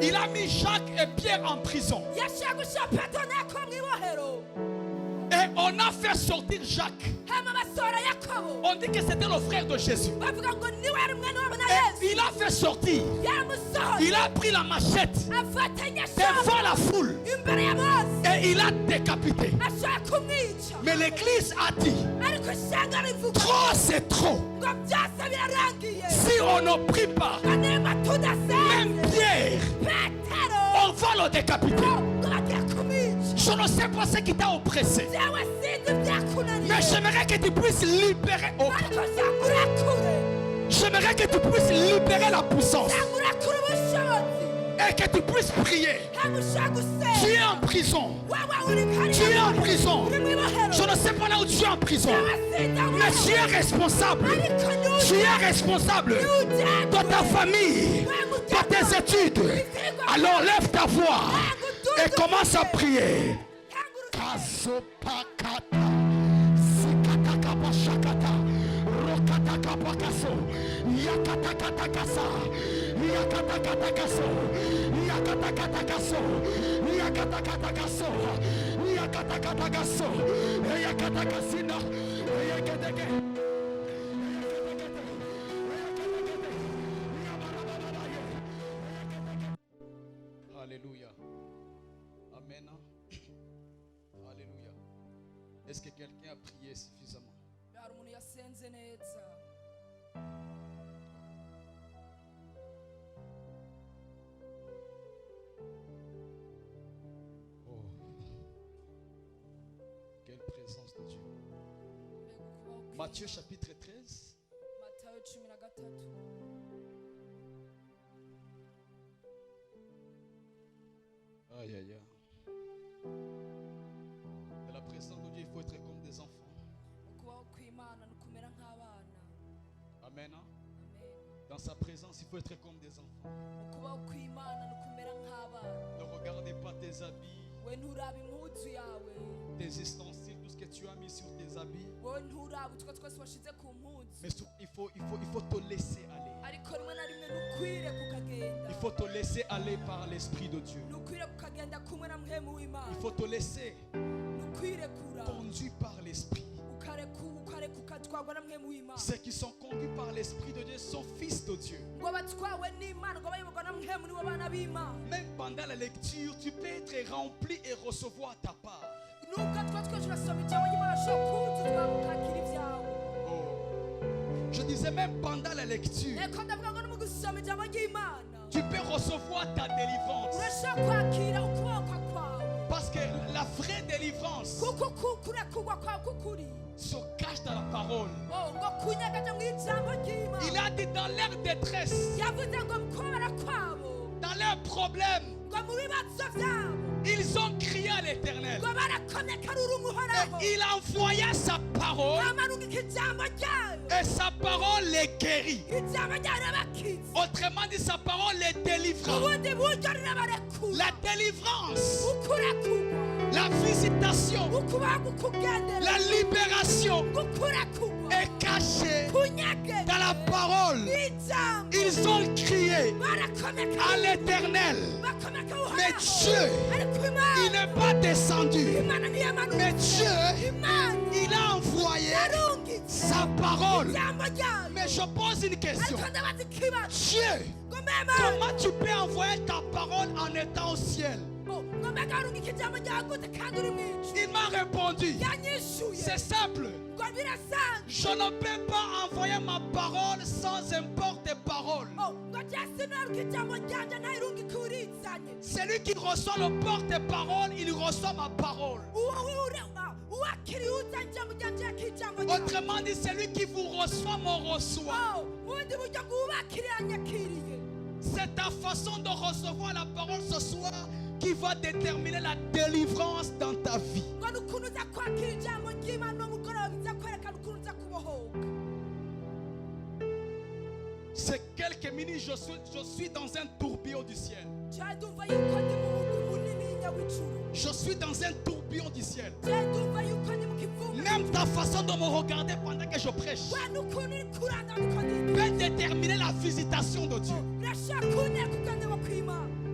Il a mis Jacques et Pierre en prison. Et on a fait sortir Jacques. On dit que c'était le frère de Jésus. Et il a fait sortir. Il a pris la machette devant la foule. Et il a décapité. Mais l'église a dit, trop c'est trop. Si on ne prie pas, même Pierre, on va le décapiter. Je ne sais pas ce qui t'a oppressé, mais j'aimerais que tu puisses libérer. J'aimerais que tu puisses libérer la puissance et que tu puisses prier. Tu es en prison. Tu es en prison. Je ne sais pas là où tu es en prison, mais tu es responsable. Tu es responsable de ta famille, de tes études. Alors lève ta voix et commence à prier. Alléluia. Amen. Alléluia. Est-ce que quelqu'un a prié suffisamment? Oh. Quelle présence de Dieu. Matthieu chapitre 13. Aïe aïe aïe. De la présence de Dieu, il faut être comme des enfants. Amen. Dans sa présence, il faut être comme des enfants. Ne regardez pas tes habits, tes ustensiles, tout ce que tu as mis sur tes habits. Mais il faut te laisser aller. Il faut te laisser aller par l'Esprit de Dieu. Il faut te laisser conduire par l'Esprit. Ceux qui sont conduits par l'Esprit de Dieu sont fils de Dieu. Même pendant la lecture, tu peux être rempli et recevoir ta part. Oh. Je disais même pendant la lecture, tu peux recevoir ta délivrance. Parce que la vraie délivrance se cache dans la parole. Il a dit dans leur détresse, dans leurs problèmes, ils ont crié à l'Éternel. Et il envoya sa parole. Et sa parole les guérit. Autrement dit, sa parole les délivre. La délivrance, la visitation, la libération est cachée dans la parole. Ils ont crié à l'Éternel. Mais Dieu, il n'est pas descendu. Mais Dieu, il a envoyé sa parole. Mais je pose une question. Dieu, comment tu peux envoyer ta parole en étant au ciel? Il m'a répondu, c'est simple. Je ne peux pas envoyer ma parole sans un porte-parole. Celui qui reçoit le porte-parole, il reçoit ma parole. Autrement dit, celui qui vous reçoit me reçoit. C'est ta façon de recevoir la parole ce soir qui va déterminer la délivrance dans ta vie. C'est quelques minutes, je suis dans un tourbillon du ciel. Je suis dans un tourbillon du ciel. Même ta façon de me regarder pendant que je prêche peut déterminer la visitation de Dieu.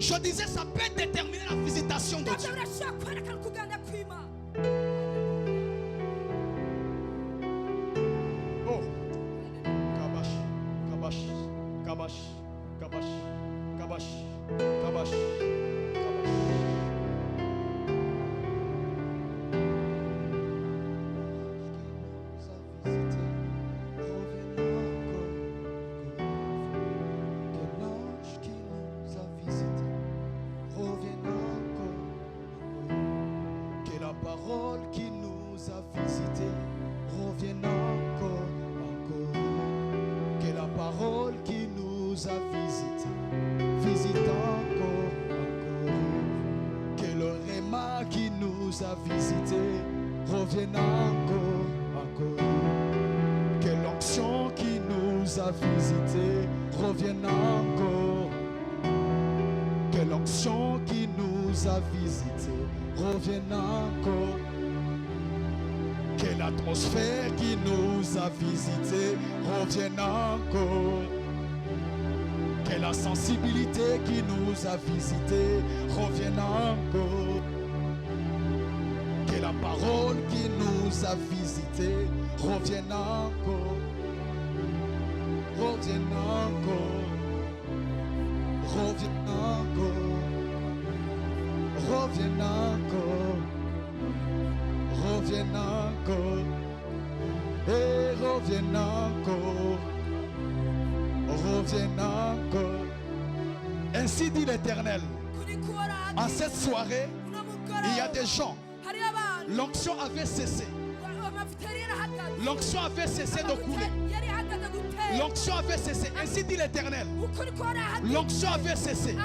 Je disais, ça peut déterminer la visitation de Dieu. Oh, Kabash, Kabash, Kabash, Kabash, Kabash, Kabash, Kabash. Revienne encore, encore. Que l'onction qui nous a visité revienne encore. Que l'onction qui nous a visité revienne encore. Que l'atmosphère qui nous a visité revienne encore. Que la sensibilité qui nous a visité revienne encore. Que la parole qui nous a visités revienne encore, revienne encore, revienne encore, revienne encore, revienne encore, et revienne encore, revienne encore. Ainsi dit l'Éternel, en cette soirée, il y a des gens. L'onction avait cessé. L'onction avait cessé de couler. L'onction avait cessé. Ainsi dit l'Éternel. L'onction avait cessé.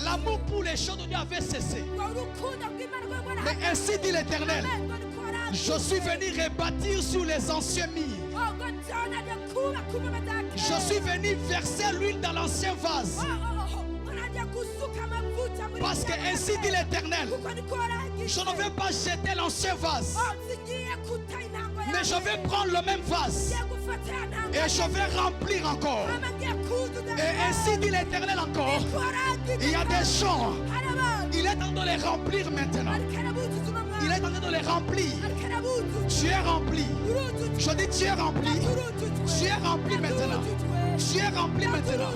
L'amour pour les choses de Dieu avait cessé. Mais ainsi dit l'Éternel. Je suis venu rebâtir sur les anciens murs. Je suis venu verser l'huile dans l'ancien vase. Parce que ainsi dit l'Éternel, je ne vais pas jeter l'ancien vase, mais je vais prendre le même vase et je vais remplir encore. Et ainsi dit l'Éternel encore, il y a des gens, il est en train de les remplir maintenant. Il est en train de les remplir. Tu es rempli. Je dis tu es rempli. Tu es rempli maintenant. Tu es rempli maintenant.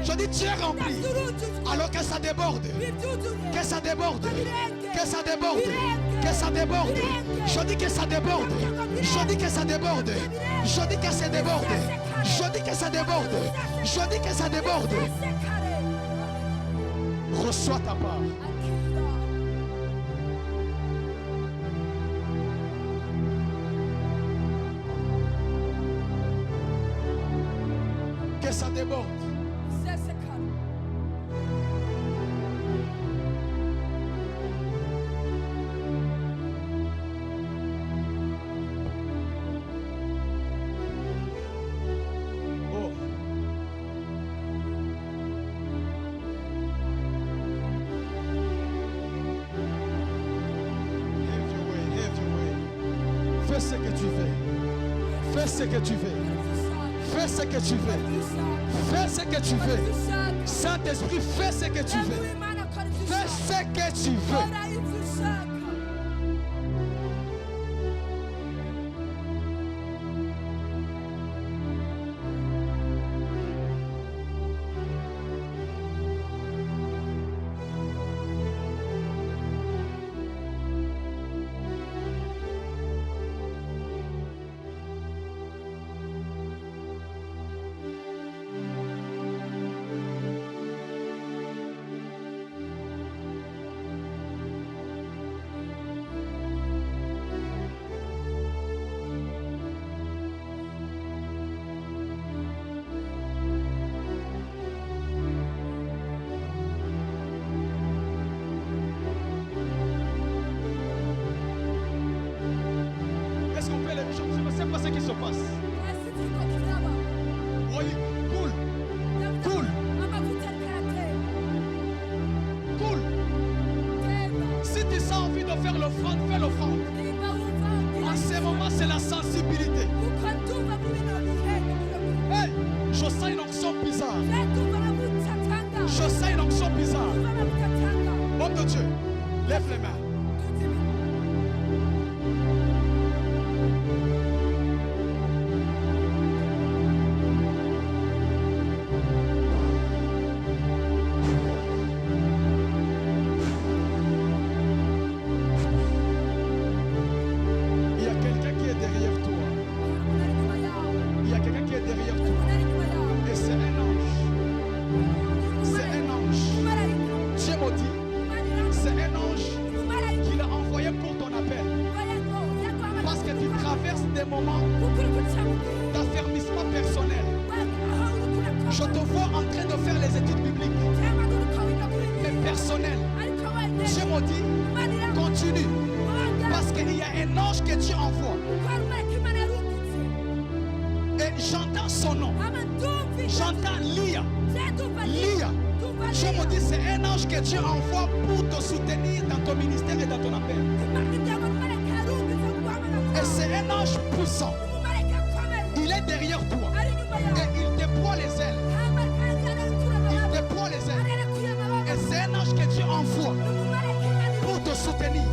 Je dis tu es rempli. Alors que ça déborde. Que ça déborde. Que ça déborde. Que ça déborde. Je dis que ça déborde. Je dis que ça déborde. Je dis que ça déborde. Je dis que ça déborde. Je dis que ça déborde. Reçois ta part. Que ça déborde. Oh. Fais ce que tu veux. Fais ce que tu veux. Fais ce que tu veux. Fais ce que tu veux. Saint-Esprit, fais ce que tu veux. Fais ce que tu veux. Ce qui se passe. Oui, cool. Cool. Cool. Si tu sens envie de faire l'offrande, fais l'offrande. En ce moment, c'est la sensibilité. Hey, je sens une onction bizarre. Je sens une onction bizarre. Lève les mains. Des moments d'affermissement personnel. Je te vois en train de faire les études bibliques, mais personnelles. Dieu me dit, continue, parce qu'il y a un ange que Dieu envoie. Et j'entends son nom. J'entends Lia. Lia. Dieu me dit, c'est un ange que Dieu envoie pour te soutenir dans ton ministère et dans ton appel. Et c'est un ange puissant. Il est derrière toi. Et il déploie les ailes. Il déploie les ailes. Et c'est un ange que Dieu envoie pour te soutenir.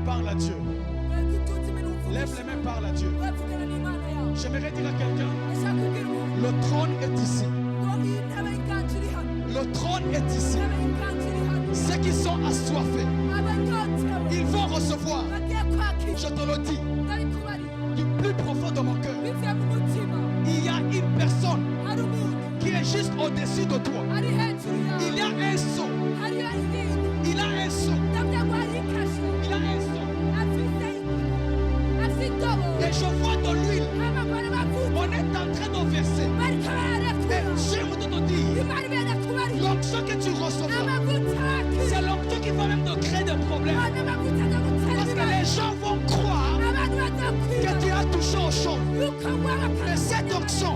Parle à Dieu. Lève les mains, parle à Dieu. J'aimerais dire à quelqu'un, le trône est ici. Le trône est ici. Ceux qui sont assoiffés, ils vont recevoir. Je te le dis, du plus profond de mon cœur. Il y a une personne qui est juste au-dessus de toi. Il y a un saut. Il a un saut. Il a un saut. Et je vois de l'huile. On est en train de verser. Et j'aime te dire, l'onction que tu recevras, c'est l'onction qui va même te créer des problèmes. Parce que les gens vont croire que tu as touché aux choses. Mais cette onction,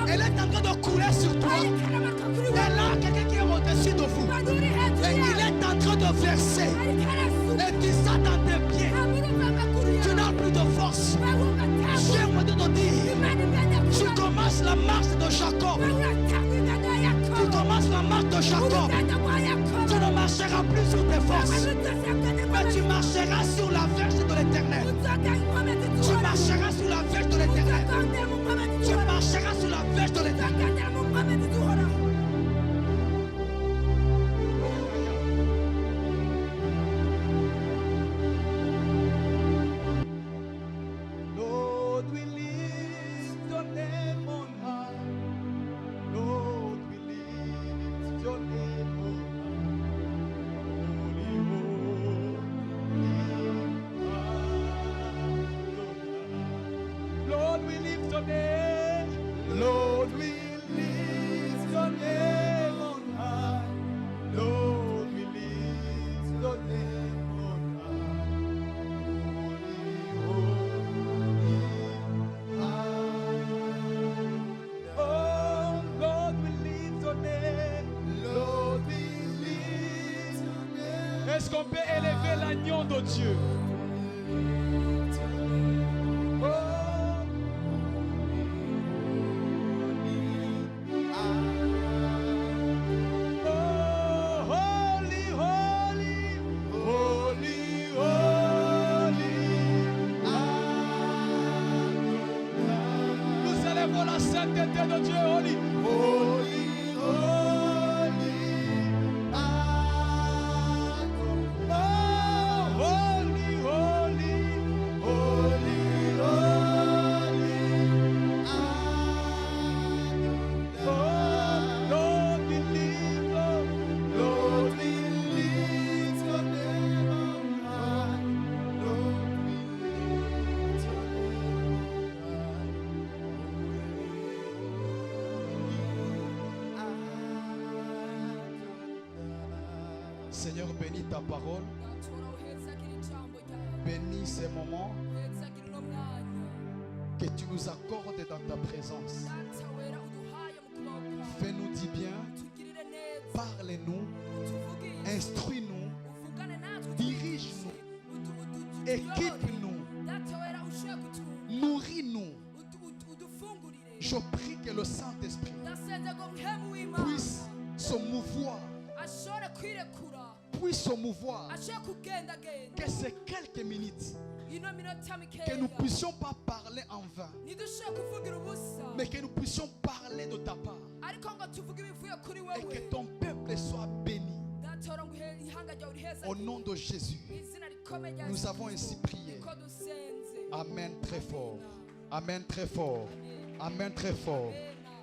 elle est en train de couler sur toi. Et là, quelqu'un qui est au-dessus de vous. Et il est en train de verser. Et tu sens dans tes pieds. Tu n'as plus de force. J'aime te dire, tu commences la marche de Jacob. Tu commences la marche de Jacob. Tu ne marcheras plus sur tes forces, mais tu marcheras sur la verge de l'Éternel. Tu marcheras sur la verge de l'Éternel. Tu marcheras sur la verge de l'Éternel. Lord, we lift your name on high. Lord, we lift your name on high. Oh, Lord, we lift your name. Lord, we lift your name. Est-ce qu'on peut élever l'agneau de Dieu? La sainteté de Dieu, holy, holy, holy, oh, holy, holy, holy, holy, oh, Lord, we lift your name on high. Lord, we lift your Seigneur, bénis ta parole Bénis ces moments que tu nous accordes dans ta présence. Fais-nous du bien, parle-nous, instruis-nous, dirige-nous, équipe-nous, nourris-nous. Je prie que le Saint-Esprit puisse se mouvoir, que ces quelques minutes, que nous ne puissions pas parler en vain, mais que nous puissions parler de ta part, et que ton peuple soit béni. Au nom de Jésus, nous avons ainsi prié. Amen, très fort. Amen, très fort. Amen, très fort.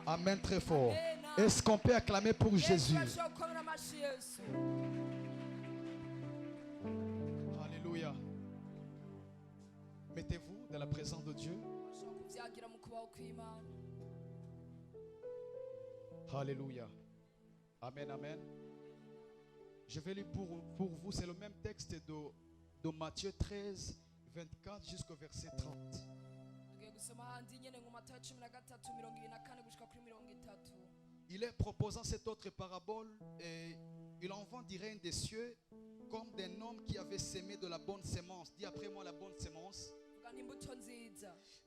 Amen, très fort. Est-ce qu'on peut acclamer pour Jésus? Alléluia. Mettez-vous dans la présence de Dieu. Alléluia. Amen, amen. Je vais lire pour vous, c'est le même texte de Matthieu 13, 24 jusqu'au verset 30. Il est proposant cette autre parabole et il en dirait un des cieux comme d'un homme qui avait semé de la bonne sémence. Dis après moi la bonne sémence.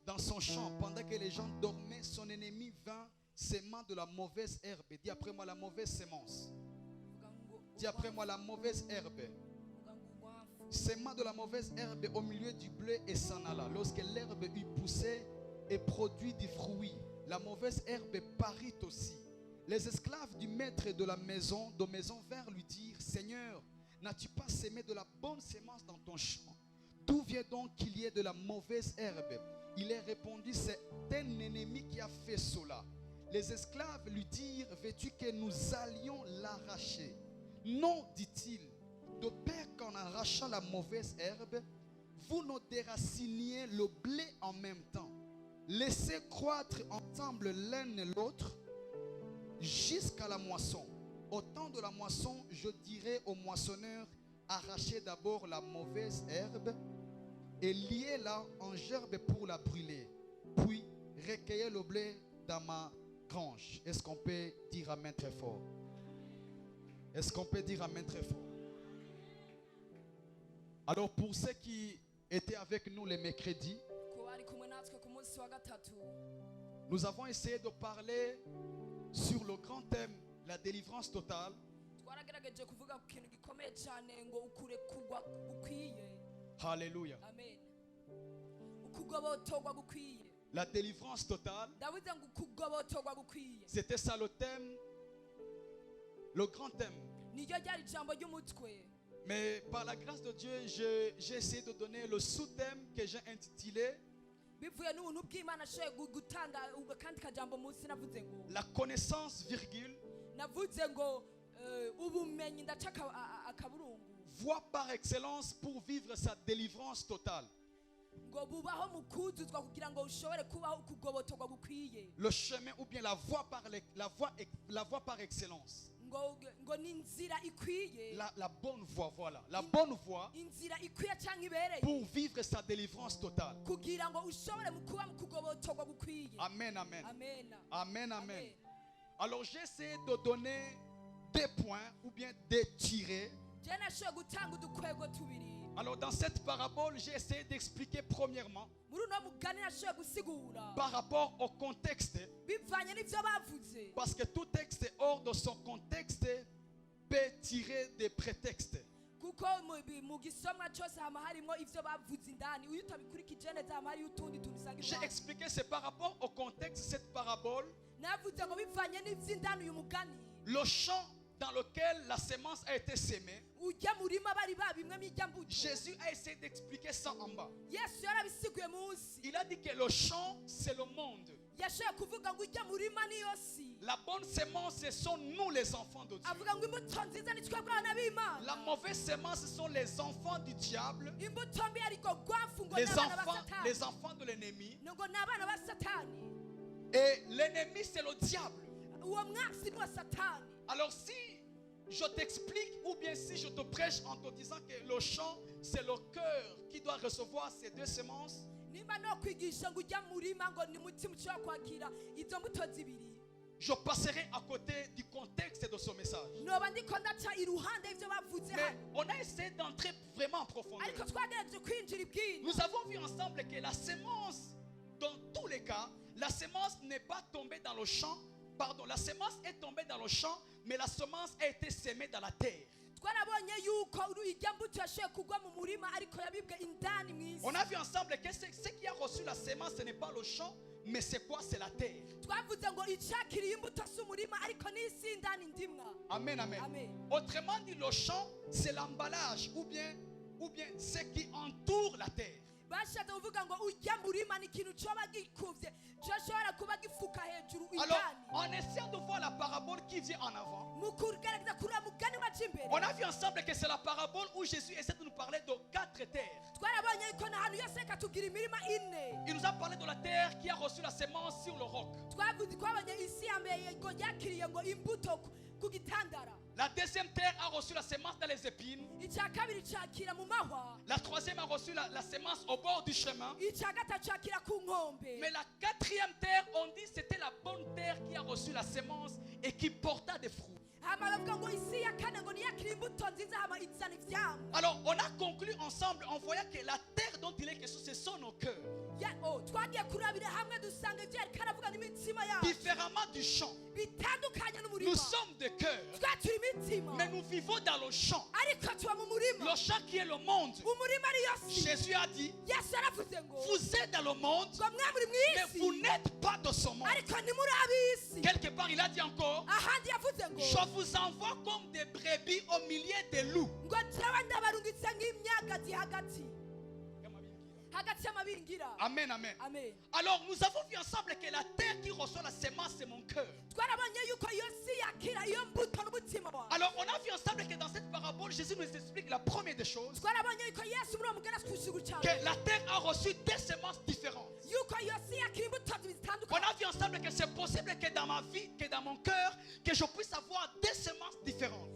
Dans son champ, pendant que les gens dormaient, son ennemi vint sémant de la mauvaise herbe. Dis après moi la mauvaise sémence. Dis après moi la mauvaise herbe. Sémant de la mauvaise herbe au milieu du blé et s'en alla. Lorsque l'herbe eut poussé et produit du fruit, la mauvaise herbe parut aussi. Les esclaves du maître de la maison vinrent lui dire: Seigneur, n'as-tu pas sémé de la bonne sémence dans ton champ? D'où vient donc qu'il y ait de la mauvaise herbe? Il est répondu: c'est un ennemi qui a fait cela. Les esclaves lui dirent: veux-tu que nous allions l'arracher? Non, dit-il, de peur qu'en arrachant la mauvaise herbe, vous ne déraciniez le blé en même temps. Laissez croître ensemble l'un et l'autre jusqu'à la moisson. Au temps de la moisson, je dirai au moissonneur: arrachez d'abord la mauvaise herbe et liez-la en gerbe pour la brûler. Puis recueillez le blé dans ma grange. Est-ce qu'on peut dire amen très fort? Est-ce qu'on peut dire amen très fort? Alors pour ceux qui étaient avec nous les mercredis, nous avons essayé de parler sur le grand thème, la délivrance totale. Alléluia. La délivrance totale, c'était ça le thème, le grand thème. Mais par la grâce de Dieu, j'ai essayé de donner le sous-thème que j'ai intitulé la connaissance, virgule, voie par excellence pour vivre sa délivrance totale. Le chemin ou bien la voie par excellence. La bonne voie, voilà. La bonne voie pour vivre sa délivrance totale. Amen, amen. Amen, amen. Alors j'ai essayé de donner des points ou bien d'étirer. Alors dans cette parabole, j'ai essayé d'expliquer premièrement par rapport au contexte, parce que tout texte hors de son contexte peut tirer des prétextes. J'ai expliqué, c'est par rapport au contexte de cette parabole, le champ dans lequel la sémence a été sémée. Jésus a essayé d'expliquer ça en bas. Il a dit que le champ, c'est le monde. La bonne sémence, ce sont nous les enfants de Dieu. La mauvaise sémence, ce sont les enfants du diable, les enfants de l'ennemi. Et l'ennemi, c'est le diable. Alors si je t'explique ou bien si je te prêche en te disant que le champ, c'est le cœur qui doit recevoir ces deux semences, je passerai à côté du contexte de ce message. Mais on a essayé d'entrer vraiment en profondeur. Nous avons vu ensemble que la sémence, dans tous les cas, la sémence n'est pas tombée dans le champ. Pardon, la sémence est tombée dans le champ, mais la semence a été sémée dans la terre. On a vu ensemble que ce qui a reçu la sémence, ce n'est pas le champ, mais c'est quoi? C'est la terre. Amen, amen. Autrement dit, le champ, c'est l'emballage ou bien ce qui entoure la terre. Alors, en essayant de voir la parabole qui vient en avant, on a vu ensemble que c'est la parabole où Jésus essaie de nous parler de 4 terres. Il nous a parlé de la terre qui a reçu la sémence sur le roc. La deuxième terre a reçu la sémence dans les épines. La troisième a reçu la sémence au bord du chemin. Mais la quatrième terre, on dit c'était la bonne terre qui a reçu la sémence et qui porta des fruits. Alors on a conclu ensemble en voyant que la terre dont il est question, ce sont nos cœurs. Différemment du champ, nous sommes de cœur, mais nous vivons dans le champ. Le champ qui est le monde. Jésus a dit, vous êtes dans le monde, mais vous n'êtes pas de ce monde. Quelque part il a dit encore, je vous envoie comme des brebis au milieu des loups. Amen, amen. Alors nous avons vu ensemble que la terre qui reçoit la sémence, c'est mon cœur. Alors on a vu ensemble que dans cette parabole, Jésus nous explique la première des choses, que la terre a reçu des semences différentes. On a vu ensemble que c'est possible que dans ma vie, que dans mon cœur, que je puisse avoir des semences différentes.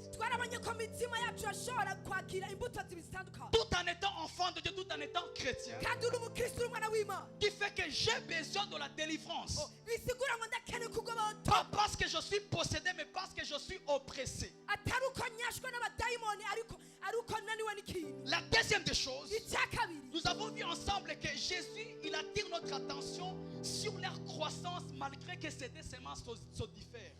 Tout en étant enfant de Dieu, tout en étant chrétien, qui fait que j'ai besoin de la délivrance. Pas parce que je suis possédé, mais parce que je suis oppressé. La deuxième des choses, nous avons vu ensemble que Jésus, il attire notre attention sur leur croissance malgré que ces deux semences se diffèrent.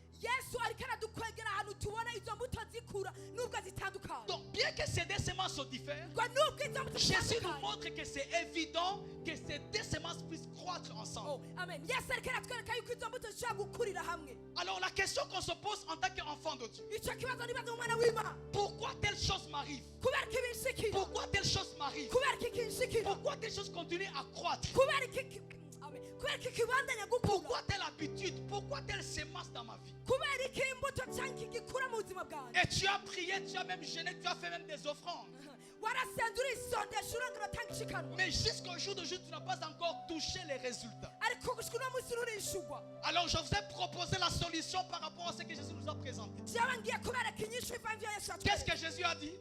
Donc bien que ces deux semences se diffèrent, Jésus nous montre que c'est évident que ces deux semences puissent croître ensemble. Alors la question qu'on se pose en tant qu'enfant de Dieu, pourquoi telle chose m'arrive? Pourquoi telle chose m'arrive? Pourquoi telle chose continue à croître? Pourquoi telle habitude? Pourquoi telle sémence dans ma vie? Et tu as prié, tu as même jeûné, tu as fait même des offrandes. Mais jusqu'au jour d'aujourd'hui, tu n'as pas encore touché les résultats. Alors je vous ai proposé la solution par rapport à ce que Jésus nous a présenté. Qu'est-ce que Jésus a dit?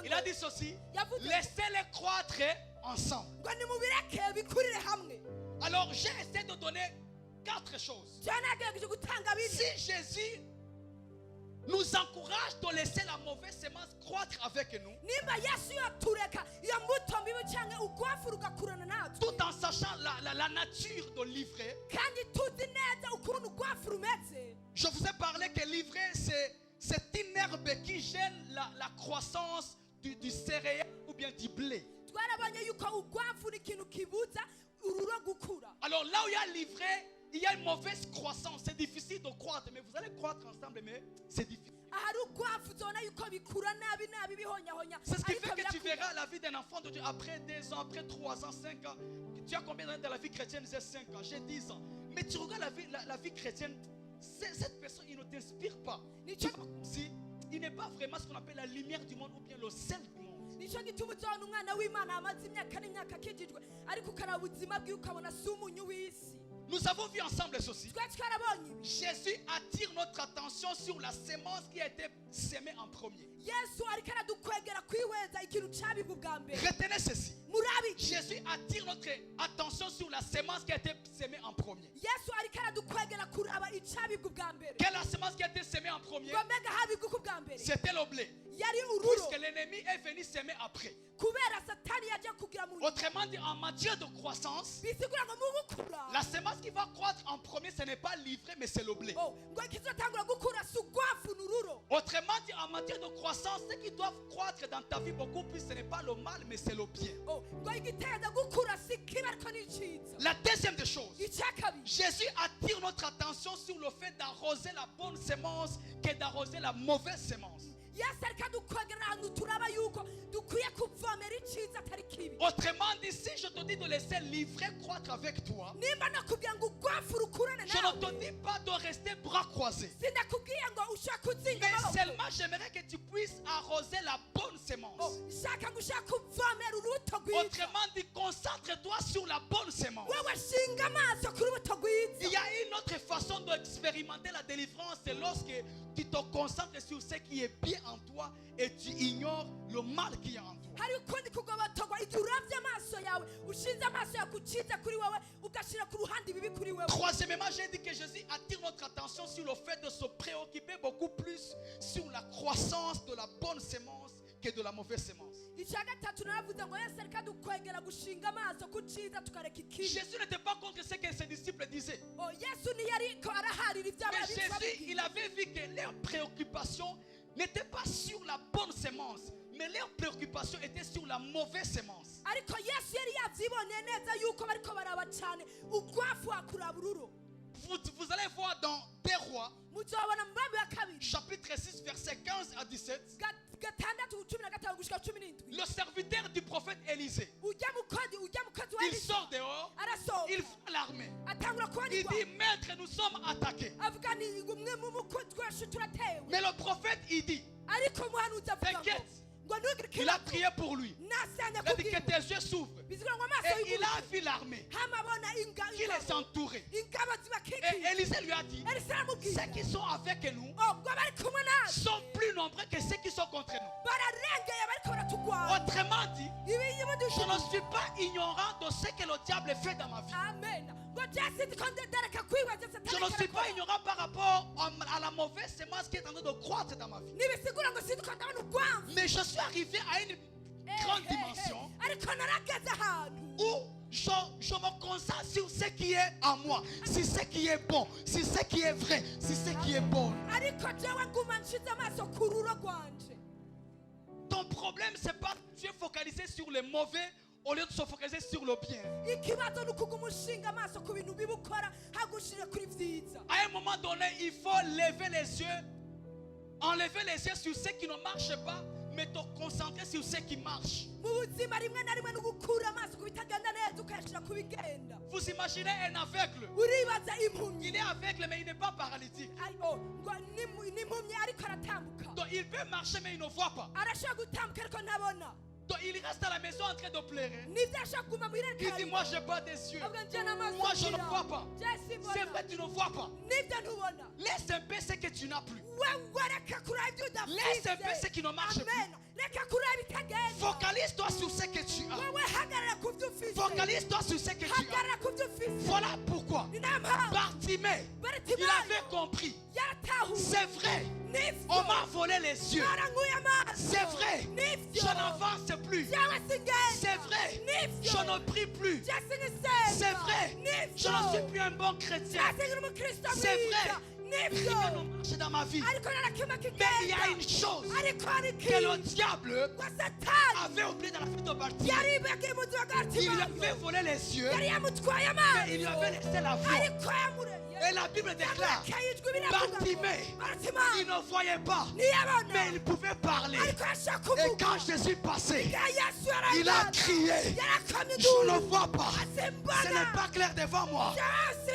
Il a dit ceci: laissez-les croître ensemble. Alors j'ai essayé de donner 4 choses. Si Jésus nous encourage de laisser la mauvaise sémence croître avec nous, tout en sachant la nature de l'ivraie, je vous ai parlé que l'ivraie c'est une herbe qui gêne la croissance du céréal ou bien du blé. Alors là où il y a l'ivraie, il y a une mauvaise croissance. C'est difficile de croître, mais vous allez croître ensemble, mais c'est difficile. C'est ce qui fait que tu verras la vie d'un enfant de Dieu après 2 ans, après 3 ans, 5 ans. Tu as combien d'années dans la vie chrétienne? J'ai 5 ans, j'ai 10 ans. Mais tu regardes la vie chrétienne, cette personne, il ne t'inspire pas. Si, il n'est pas vraiment ce qu'on appelle la lumière du monde ou bien le sel du monde. Nous avons vu ensemble ceci. Jésus attire notre attention sur la sémence qui a été sémée en premier. Retenez ceci. Jésus attire notre attention sur la sémence qui a été sémée en premier. Quelle est la sémence qui a été sémée en premier? C'était le blé. Puisque l'ennemi est venu s'aimer après. Autrement dit, en matière de croissance, la sémence qui va croître en premier, ce n'est pas l'ivraie, mais c'est le blé. Autrement dit, en matière de croissance, ce qui doit croître dans ta vie beaucoup plus, ce n'est pas le mal, mais c'est le bien. La deuxième des choses, Jésus attire notre attention sur le fait d'arroser la bonne sémence que d'arroser la mauvaise sémence. Autrement dit, si je te dis de laisser l'ivraie croître avec toi, je ne te dis pas de rester bras croisés. Mais seulement j'aimerais que tu puisses arroser la bonne sémence. Autrement dit, concentre-toi sur la bonne sémence. Il y a une autre façon d'expérimenter la délivrance, c'est lorsque tu te concentres sur ce qui est bien en toi et tu ignores le mal qui est en toi. Troisièmement, j'ai dit que Jésus attire notre attention sur le fait de se préoccuper beaucoup plus sur la croissance de la bonne sémence que de la mauvaise sémence. Jésus n'était pas contre ce que ses disciples disaient. Mais Jésus, il avait vu que leur préoccupation n'était pas sur la bonne sémence, mais leur préoccupation était sur la mauvaise sémence. Vous allez voir dans 2 Rois, chapitre 6, verset 15 à 17. Le serviteur du prophète Élisée, il sort dehors, il voit l'armée. Il dit, maître, nous sommes attaqués. Mais le prophète, il dit, t'inquiète. Il a prié pour lui. Il a dit que tes yeux s'ouvrent. Et il a vu l'armée qui les entourait. Et Élisée lui a dit, ceux qui sont avec nous sont plus nombreux que ceux qui sont contre nous. Autrement dit, je ne suis pas ignorant de ce que le diable fait dans ma vie. Je ne suis pas ignorant par rapport à la mauvaise sémence qui est en train de croître dans ma vie. Mais je suis arrivé à une grande dimension où je me concentre sur ce qui est en moi, sur ce qui est bon, sur ce qui est vrai, sur ce qui est bon. Ton problème, c'est pas que tu es focalisé sur le mauvais au lieu de se focaliser sur le bien. À un moment donné, il faut lever les yeux, enlever les yeux sur ce qui ne marche pas, mais te concentrer sur ce qui marche. Vous imaginez un aveugle. Il est aveugle mais il n'est pas paralytique. Donc il peut marcher mais il ne voit pas. Donc il reste à la maison en train de pleurer. Il dit, moi je n'ai pas des yeux. Moi je ne vois pas. C'est vrai, tu ne vois pas. Laisse un peu ce que tu n'as plus. Laisse un peu ce qui ne marche plus. Focalise-toi sur ce que tu as. Focalise-toi sur ce que tu as. Voilà pourquoi Bartimée, il avait compris. C'est vrai, on m'a volé les yeux. C'est vrai, je n'avance plus. C'est vrai, je ne prie plus. C'est vrai, je ne suis plus un bon chrétien. C'est vrai, rien ne marche dans ma vie. Mais il y a une chose que le diable avait oublié dans la vie de Bartimée. Il lui avait volé les yeux, mais il lui avait laissé la voix. Et la Bible déclare, Bartimée, il ne voyait pas, mais il pouvait parler. Et quand Jésus passait, il a crié, je ne vois pas, ce n'est pas clair devant moi.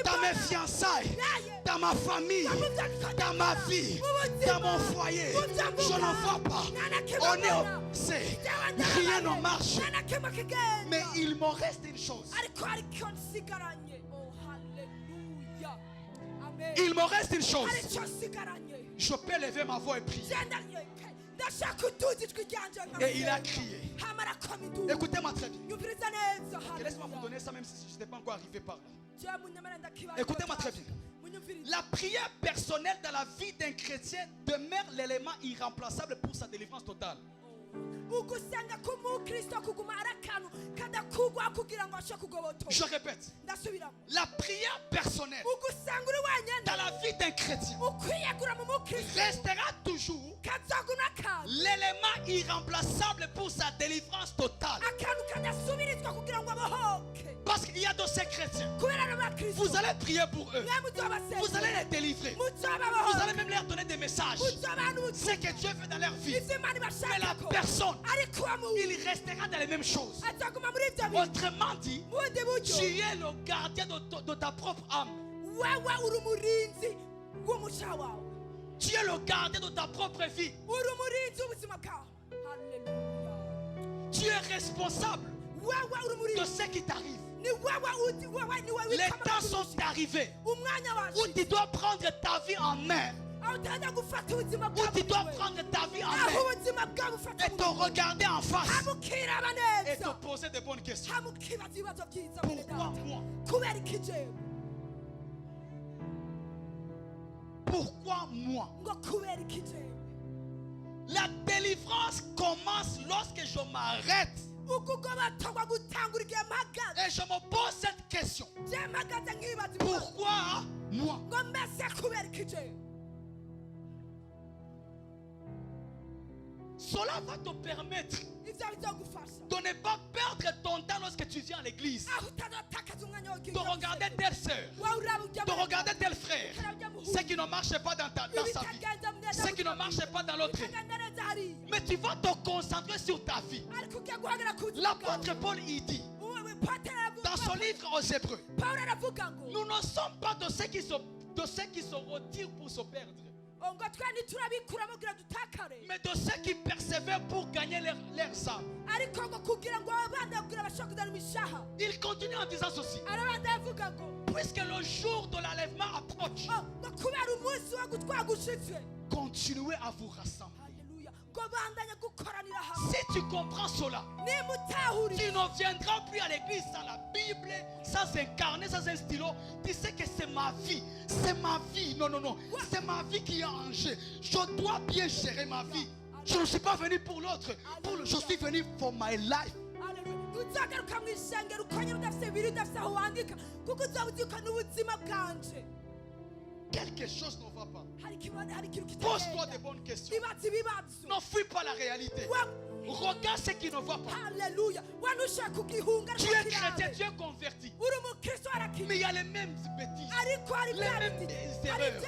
Dans mes fiançailles, dans ma famille, dans ma vie, dans mon foyer, je ne vois pas. On est obsédé, rien ne marche. Mais il me reste une chose. Il me reste une chose. Je peux lever ma voix et prier. Et il a crié. Écoutez-moi très bien. Laissez-moi vous donner ça même si je n'étais pas encore arrivé par là. Écoutez-moi très bien. La prière personnelle dans la vie d'un chrétien demeure l'élément irremplaçable pour sa délivrance totale. Je répète, la prière personnelle dans la vie d'un chrétien restera toujours l'élément irremplaçable pour sa délivrance totale. Parce qu'il y a de ces chrétiens, vous allez prier pour eux, vous allez les délivrer, vous allez même leur donner des messages, c'est que Dieu fait dans leur vie. Mais la personne, il restera dans les mêmes choses. Autrement dit, tu es le gardien de ta propre âme. Tu es le gardien de ta propre vie. Tu es responsable de ce qui t'arrive. Les temps sont arrivés où tu dois prendre ta vie en main. Où tu dois prendre ta vie en main et te regarder en face et te poser de bonnes questions. Pourquoi moi? Pourquoi moi? La délivrance commence lorsque je m'arrête et je me pose cette question. Pourquoi moi? Cela va te permettre de ne pas perdre ton temps lorsque tu viens à l'église. De regarder telle soeur, de regarder tel frère, ce qui ne marche pas dans sa vie, ce qui ne marche pas dans l'autre. Mais tu vas te concentrer sur ta vie. L'apôtre Paul il dit dans son livre aux Hébreux, nous ne sommes pas de ceux qui se retirent pour se perdre, mais de ceux qui persévèrent pour gagner leurs âmes. Il continue en disant ceci: puisque le jour de l'enlèvement approche, continuez à vous rassembler. Si tu comprends cela, tu ne viendras plus à l'église sans la Bible, sans un carnet, sans un stylo. Tu sais que c'est ma vie. C'est ma vie. Non, non, non. C'est ma vie qui est en jeu. Je dois bien gérer ma vie. Je ne suis pas venu pour l'autre. Je suis venu for my life. Quelque chose ne va pas. Pose-toi de bonnes questions. Ne fuis pas la réalité. Regarde ce qui ne va pas. Tu es chrétien, tu es converti. Mais il y a les mêmes bêtises, les mêmes erreurs,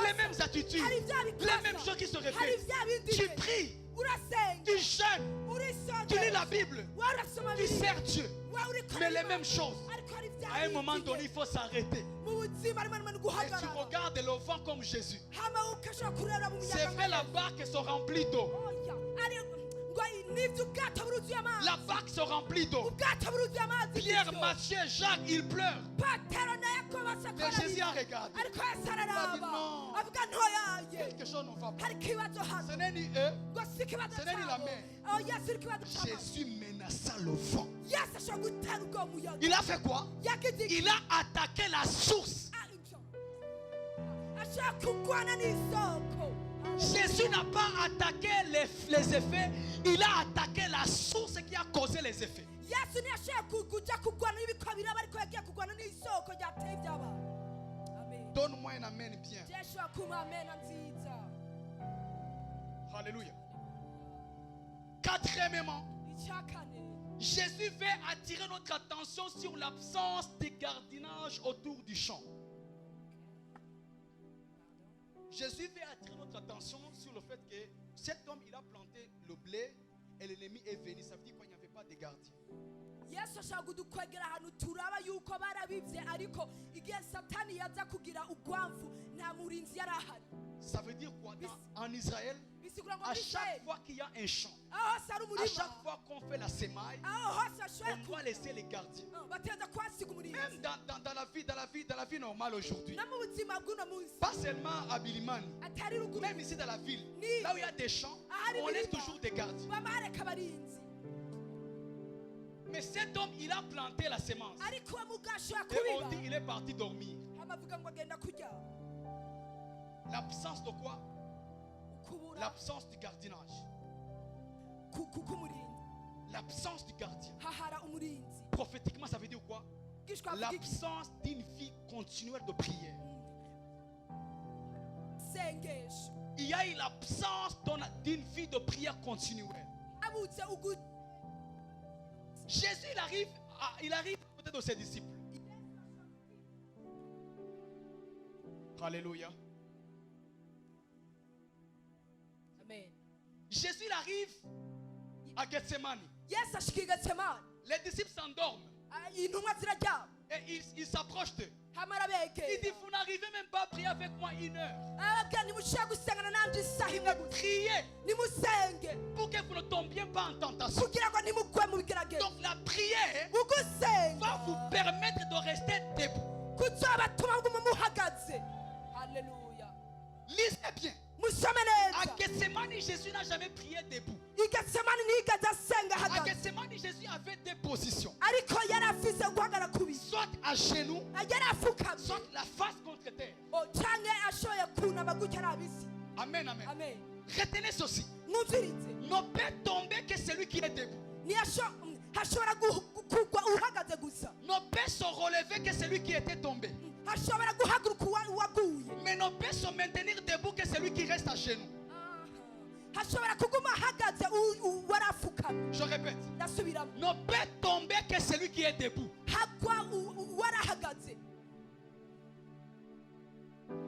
les mêmes attitudes, les mêmes choses qui se répètent. Tu pries, tu jeûnes, tu lis la Bible, tu sers Dieu. Mais les mêmes choses. À un moment donné, il faut s'arrêter. Et tu regardes le vent comme Jésus. C'est vrai, la barque se remplit d'eau. La barque se remplit d'eau. Pierre, Matthieu, Jacques, ils pleurent. Mais Jésus a regardé. Il a dit non. Quelque chose ne va pas. Ce n'est ni eux, ce n'est ni la mer. Jésus menaça le vent. Il a fait quoi? Il a attaqué la source. Jésus n'a pas attaqué les effets, il a attaqué la source qui a causé les effets. Donne-moi un amen bien. Alléluia. Quatrièmement, Jésus veut attirer notre attention sur l'absence de gardiennage autour du champ. Jésus veut attirer notre attention sur le fait que cet homme, il a planté le blé et l'ennemi est venu. Ça veut dire qu'il n'y avait pas de gardien. Ça veut dire quoi? En Israël, à chaque fois qu'il y a un champ, à chaque fois qu'on fait la sémaille, on doit laisser les gardiens. Même dans la vie normale aujourd'hui. Pas seulement à Bilimani, même ici dans la ville, là où il y a des champs, on laisse toujours des gardiens. Mais cet homme, il a planté la sémence. Et on dit qu'il est parti dormir. L'absence de quoi? L'absence du gardiennage. L'absence du gardien. Prophétiquement, ça veut dire quoi? L'absence d'une vie continuelle de prière. Il y a eu l'absence d'une vie de prière continuelle. Jésus, il arrive à côté de ses disciples. Alléluia. Amen. Jésus, il arrive à Gethsemane. Les disciples s'endorment. Et il s'approche d'eux. Il dit, vous n'arrivez même pas à prier avec moi 1 heure. Priez pour que vous ne tombiez pas en tentation. Donc la prière va vous permettre de rester debout. Alléluia. Lisez bien. À Gethsemane, Jésus n'a jamais prié debout. À Gethsemane, Jésus avait deux positions. Soit à genoux, soit la face contre terre. Amen, amen. Retenez ceci. Ne peut tomber que celui qui est debout. Ne peut se relever que celui qui était tombé. Mais ne peut se maintenir debout que celui qui reste à genoux. Je répète. Ne peut tomber que celui qui est debout.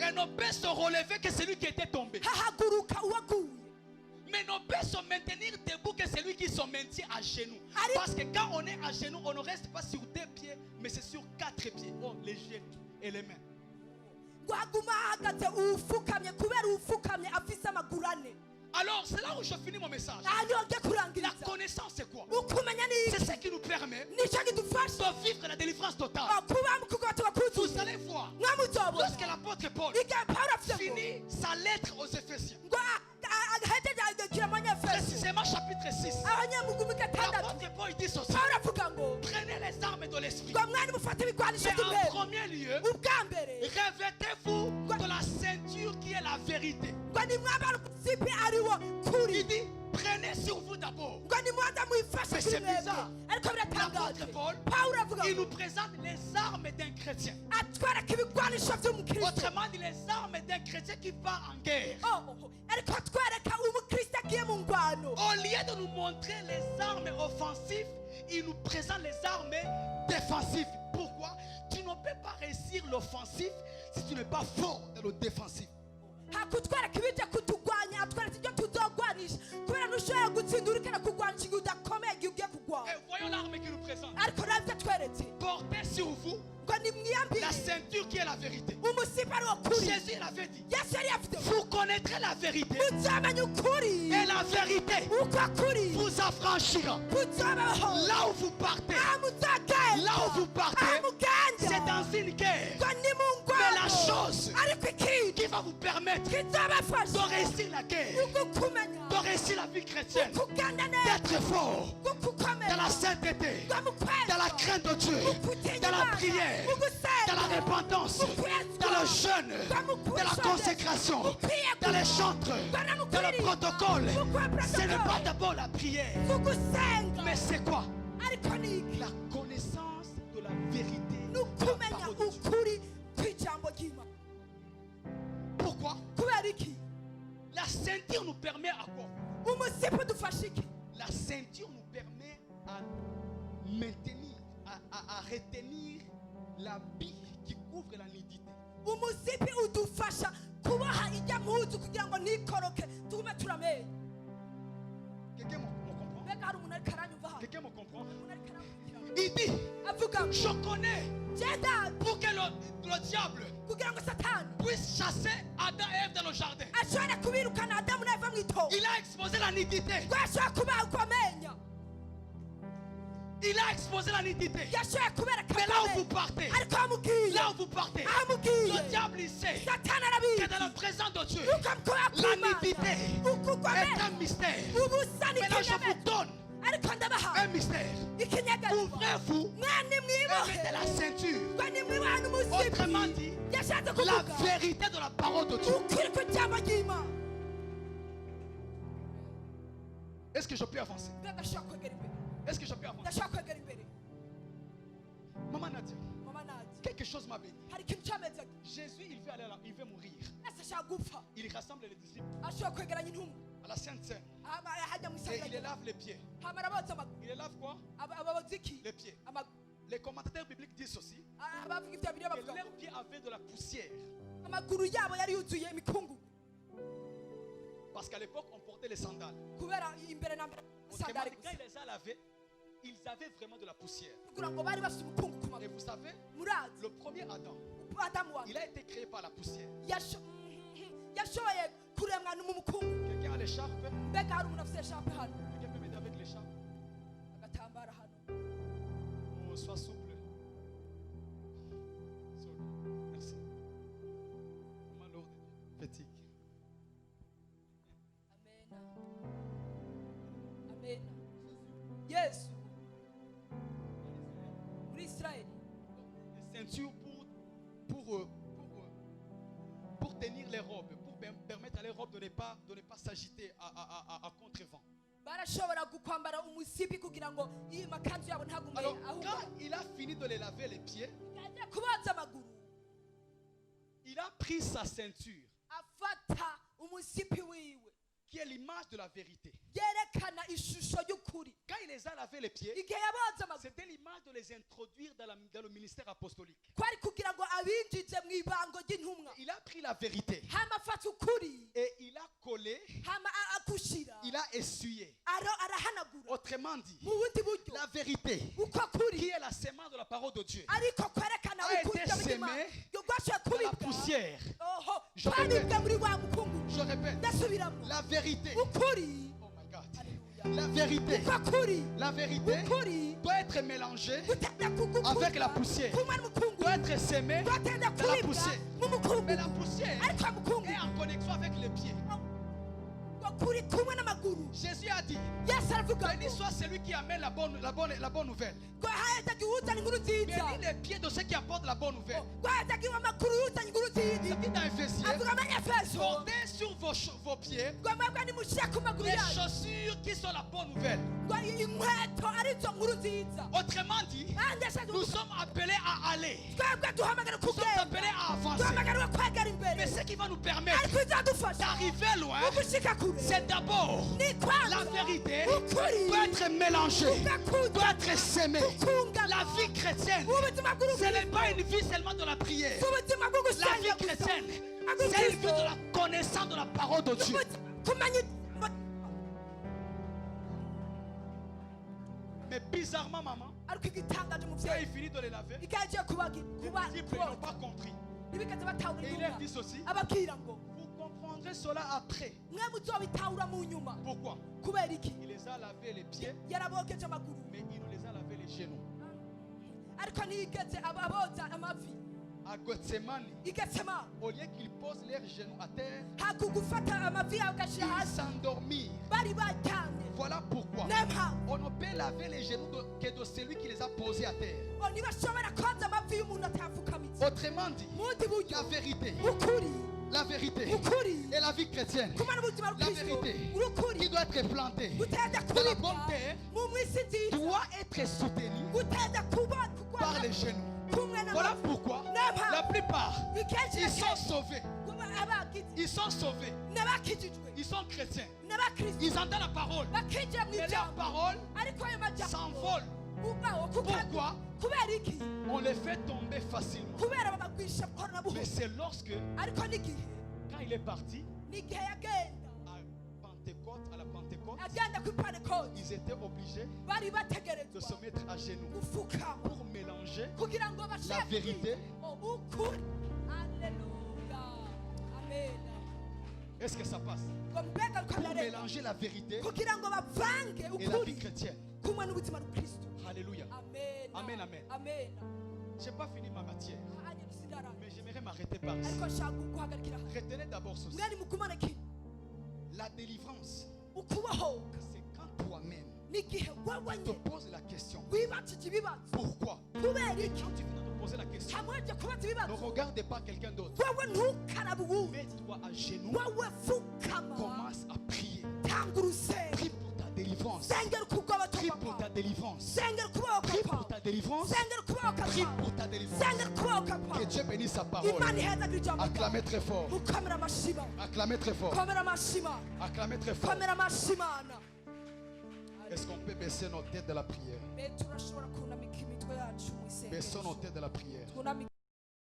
Et ne peut se relever que celui qui était tombé. Mais ne peut se maintenir debout que celui qui se maintient à genoux. Parce que quand on est à genoux, on ne reste pas sur 2 pieds, mais c'est sur 4 pieds. Oh, les genoux et les mains. Alors, c'est là où je finis mon message. La connaissance, c'est quoi? C'est ce qui nous permet de vivre la délivrance totale. Vous allez voir, lorsque l'apôtre Paul finit sa lettre aux Éphésiens, précisément chapitre 6, l'apôtre Paul dit ceci: prenez les armes de l'esprit. Mais en premier lieu, revêtez-vous de la ceinture qui est la vérité. Il dit, prenez sur vous d'abord. Mais c'est bizarre. L'apôtre Paul, il nous présente les armes d'un chrétien. Autrement dit, les armes d'un chrétien qui part en guerre. Au lieu de nous montrer les armes offensives, il nous présente les armes défensives. Pourquoi? Tu ne peux pas réussir l'offensif si tu n'es pas fort dans le défensif. Et voyons l'arme qu'il nous présente. Portez sur vous la ceinture qui est la vérité. Jésus l'avait dit. Vous connaîtrez la vérité. Et la vérité vous affranchira. Là où vous partez, c'est dans une guerre. Mais la chose qui va vous permettre de réussir la guerre, de réussir la vie chrétienne, d'être fort dans la sainteté, dans la crainte de Dieu, dans la prière, dans la repentance, dans le jeûne, dans la consécration, dans les chantres, dans le protocole. Ce n'est pas d'abord la prière, mais c'est quoi? La connaissance de la vérité. Pourquoi? La ceinture nous permet à quoi? La ceinture nous permet à maintenir, à retenir la bille qui couvre la nudité. Quelqu'un me comprend? Quelqu'un me comprend? Il dit, je connais pour que le diable puisse chasser Adam et Ève dans le jardin. Il a exposé la nudité. Il a exposé la nudité. Mais là où vous partez, le diable il sait que dans la présence de Dieu, la nudité est un mystère. Mais là je vous donne un mystère. Ouvrez-vous et mettez la ceinture. Autrement dit, la vérité de la parole de Dieu. Est-ce que je peux avancer? Est-ce que je peux avancer? Maman Nadia, quelque chose m'a béni. Jésus, il veut aller là, il veut mourir. Il rassemble les disciples à la Sainte Seine. Et il les lave les pieds. Il les lave quoi? Les pieds. Les commentateurs bibliques disent aussi que leurs pieds avaient de la poussière. Parce qu'à l'époque, on portait les sandales. Autrement dit, quand il les a lavés, ils avaient vraiment de la poussière. Et vous savez, le premier Adam, il a été créé par la poussière. Quelqu'un a l'écharpe? Quelqu'un peut m'aider avec l'écharpe? Oh, sois souple. Merci. Comment l'ordre fatigue. Amen. Yes. Pour Israël. Des ceintures pour tenir les robes, pour permettre à les robes de ne pas s'agiter à contre-vent. Alors, quand il a fini de les laver les pieds, il a pris sa ceinture, qui est l'image de la vérité. Quand il les a lavé les pieds, c'était l'image de les introduire dans le ministère apostolique. Il a pris la vérité et il a collé, il a essuyé. Autrement dit, la vérité, qui est la sémence de la parole de Dieu, a été sémée dans la poussière. Je répète, la vérité. Oh my God. La vérité doit être mélangée avec la poussière, doit être sémée dans la poussière. Mais la poussière est en connexion avec les pieds. Jésus a dit, béni soit celui qui amène la bonne nouvelle. Béni les pieds de ceux qui apportent la bonne nouvelle. Il dit dans Éphésiens, portez sur vos pieds les chaussures qui sont la bonne nouvelle. Autrement dit, nous sommes appelés à aller. Nous sommes appelés à avancer. Mais ce qui va nous permettre d'arriver loin, c'est d'abord la vérité doit être mélangée, doit être sémée. La vie chrétienne, ce n'est pas une vie seulement de la prière. La vie chrétienne, c'est une vie de la connaissance de la parole de Dieu. Mais bizarrement, maman, quand il finit de les laver, les disciples n'ont pas compris. Et il leur dit ceci: vous comprendrez cela après. Pourquoi? Il les a lavé les pieds, mais il nous les a lavé les genoux. À Gethsemane, au lieu qu'ils posent leurs genoux à terre, ils s'endormirent. Voilà pourquoi on ne peut laver les genoux que de celui qui les a posés à terre. Autrement dit, la vérité et la vie chrétienne, la vérité qui doit être plantée dans la bonne terre doit être soutenue par les genoux. Voilà pourquoi la plupart, ils sont sauvés. Ils sont sauvés. Ils sont chrétiens. Ils entendent la parole. Mais leur parole s'envole. Pourquoi? On les fait tomber facilement. Mais c'est lorsque, quand il est parti, à la Pentecôte, ils étaient obligés de se mettre à genoux pour mélanger la vérité Alléluia. Amen. Est-ce que ça passe? Pour mélanger la vérité et la vie chrétienne. Alléluia. Amen, amen. Je n'ai pas fini ma matière, mais j'aimerais m'arrêter par ici. Retenez d'abord ceci. La délivrance, c'est quand toi-même te poses la question. Pourquoi? Quand tu viens de te poser la question, ne regarde pas quelqu'un d'autre. Mets-toi à genoux. Commence à prier. Prie pour ta délivrance. Prie pour ta délivrance. Prie pour ta délivrance. Prie pour ta délivrance. Que Dieu bénisse sa parole. Acclamez très fort. Acclamez très fort. Acclamez très fort. Est-ce qu'on peut baisser nos têtes de la prière? Baissons nos têtes de la prière.